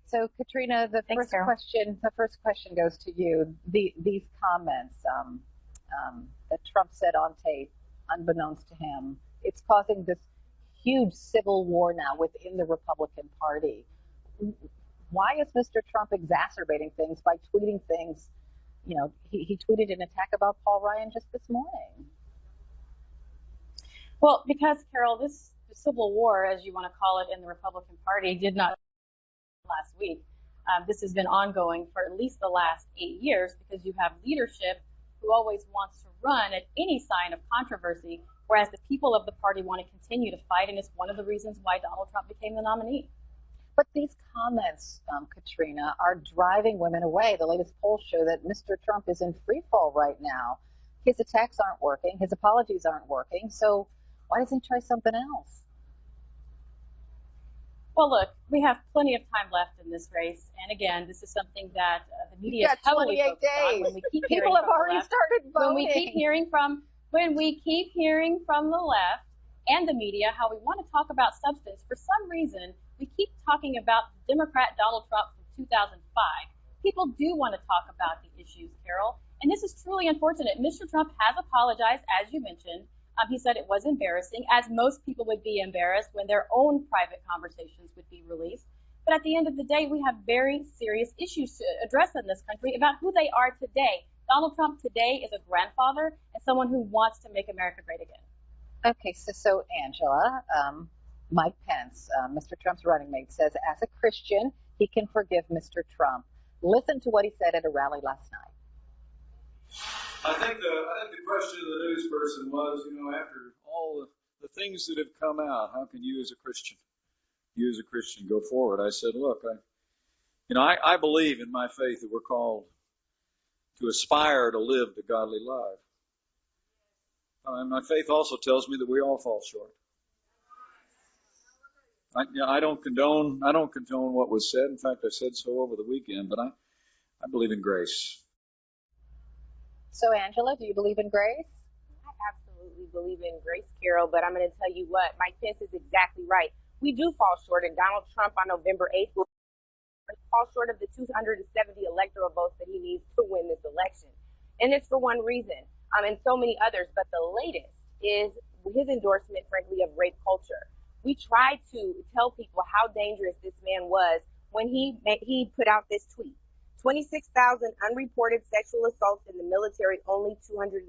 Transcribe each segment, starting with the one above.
So, Katrina, the Thanks, first question goes to you. These comments that Trump said on tape, unbeknownst to him, it's causing this huge civil war now within the Republican Party. Why is Mr. Trump exacerbating things by tweeting things? You know, he tweeted an attack about Paul Ryan just this morning. Well, because, Carol, this civil war, as you want to call it, in the Republican Party did not last week. This has been ongoing for at least the last 8 years because you have leadership who always wants to run at any sign of controversy, whereas the people of the party want to continue to fight, and it's one of the reasons why Donald Trump became the nominee. But these comments, Katrina, are driving women away. The latest polls show that Mr. Trump is in free fall right now. His attacks aren't working. His apologies aren't working. So why doesn't he try something else? Well, look, we have plenty of time left in this race. And again, this is something that the media is heavily focused on. When we keep People have already started voting. When we keep hearing from the left and the media how we want to talk about substance, for some reason, we keep talking about Democrat Donald Trump from 2005. People do want to talk about the issues, Carol, and this is truly unfortunate. Mr. Trump has apologized, as you mentioned. He said it was embarrassing, as most people would be embarrassed when their own private conversations would be released. But at the end of the day, we have very serious issues to address in this country about who they are today. Donald Trump today is a grandfather and someone who wants to make America great again. Okay, so Angela, Mike Pence, Mr. Trump's running mate, says as a Christian, he can forgive Mr. Trump. Listen to what he said at a rally last night. I think the question of the news person was, after all the things that have come out, how can you as a Christian go forward? I said, look, I believe in my faith that we're called to aspire to live the godly life. My faith also tells me that we all fall short. I don't condone what was said. In fact, I said so over the weekend, but I believe in grace. So, Angela, do you believe in grace? I absolutely believe in grace, Carol, but I'm going to tell you what, Mike Pence is exactly right. We do fall short, and Donald Trump on November 8th will fall short of the 270 electoral votes that he needs to win this election. And it's for one reason, and so many others, but the latest is his endorsement, frankly, of rape culture. We tried to tell people how dangerous this man was when he put out this tweet. 26,000 unreported sexual assaults in the military, only 238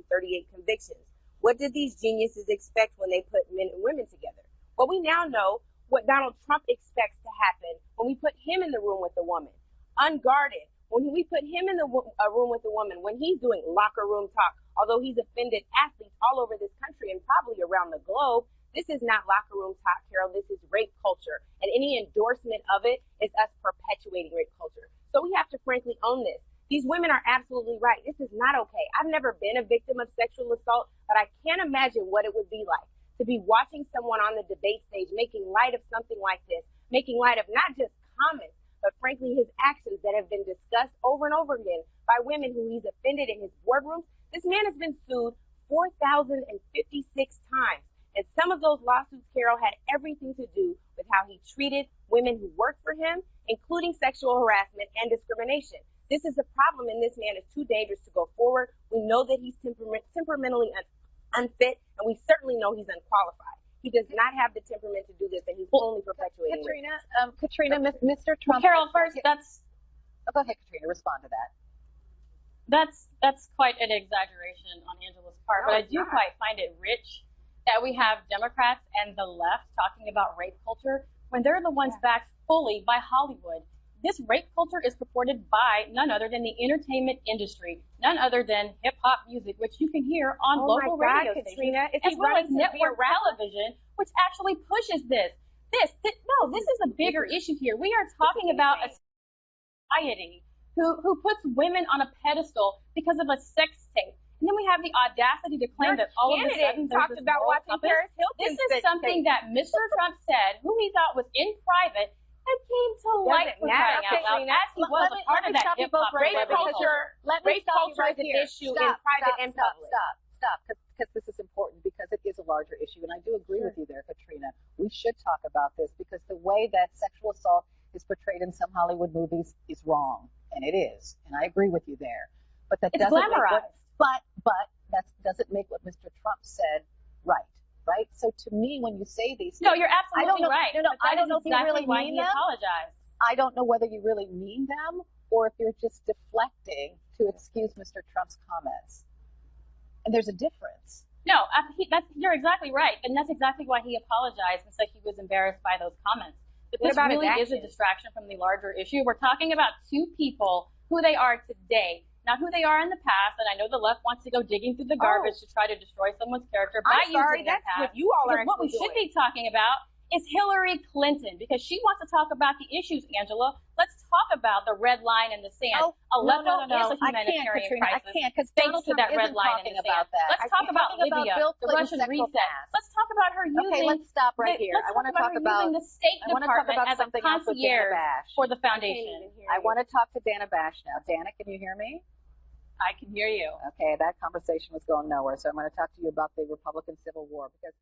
convictions. What did these geniuses expect when they put men and women together? Well, we now know what Donald Trump expects to happen when we put him in the room with a woman, unguarded, when we put him in the room with a woman, when he's doing locker room talk, although he's offended athletes all over this country and probably around the globe. This is not locker room talk, Carol. This is rape culture. And any endorsement of it is us perpetuating rape culture. So we have to frankly own this. These women are absolutely right. This is not okay. I've never been a victim of sexual assault, but I can't imagine what it would be like to be watching someone on the debate stage making light of something like this, making light of not just comments, but frankly his actions that have been discussed over and over again by women who he's offended in his boardrooms. This man has been sued 4,056 times. And some of those lawsuits, Carol, had everything to do with how he treated women who worked for him, including sexual harassment and discrimination. This is a problem, and this man is too dangerous to go forward. We know that he's temperamentally unfit, and we certainly know he's unqualified. He does not have the temperament to do this, and he's only perpetuating it. Katrina, Mr. Trump. Carol, first, that's... Oh, go ahead, Katrina, respond to that. That's quite an exaggeration on Angela's part, but I do quite find it rich that we have Democrats and the left talking about rape culture when they're the ones backed fully by Hollywood. This rape culture is purported by none other than the entertainment industry, none other than hip-hop music, which you can hear on local radio stations, as well as network television, which actually pushes this. This is a bigger issue here. We are talking about a society who puts women on a pedestal because of a sex tape. And then we have the audacity to claim that all of a sudden talked about watching Paris Hilton. This is something that Mr. Trump said, who he thought was in private, that came to light for crying out loud, as he was a part of that hip-hop rape culture. Rape culture is an issue in private and public. Stop, because this is important, because it is a larger issue. And I do agree with you there, Katrina. We should talk about this because the way that sexual assault is portrayed in some Hollywood movies is wrong, and it is, and I agree with you there. But that It's doesn't glamorized. but that doesn't make what Mr. Trump said right. Right? So to me, when you say these things, No, you're absolutely right. No, But that I don't is know if you exactly really why mean he them. apologized. I don't know whether you really mean them or if you're just deflecting to excuse Mr. Trump's comments. And there's a difference. No, you're exactly right, and that's exactly why he apologized and said he was embarrassed by those comments. But What this about his really is a actions? distraction from the larger issue. We're talking about two people, who they are today, not who they are in the past. And I know the left wants to go digging through the garbage to try to destroy someone's character by I'm sorry, using their that's past. what you all are Because what we actually should doing. be talking about is Hillary Clinton, because she wants to talk about the issues, Angela. Let's talk about the red line in the sand. Aleppo is a humanitarian Katrina, crisis. I can't, because Thanks Donald to that Trump red isn't line talking in the about sand. that. Let's talk about Libya, the Russian reset. Let's talk about her using. Okay, let's stop right here. I want to talk about the State I want to talk Department about as a something else with Dana concierge Bash. for the foundation. I want to talk to Dana Bash now. Dana, can you hear me? I can hear you. Okay, that conversation was going nowhere, so I'm going to talk to you about the Republican Civil War, because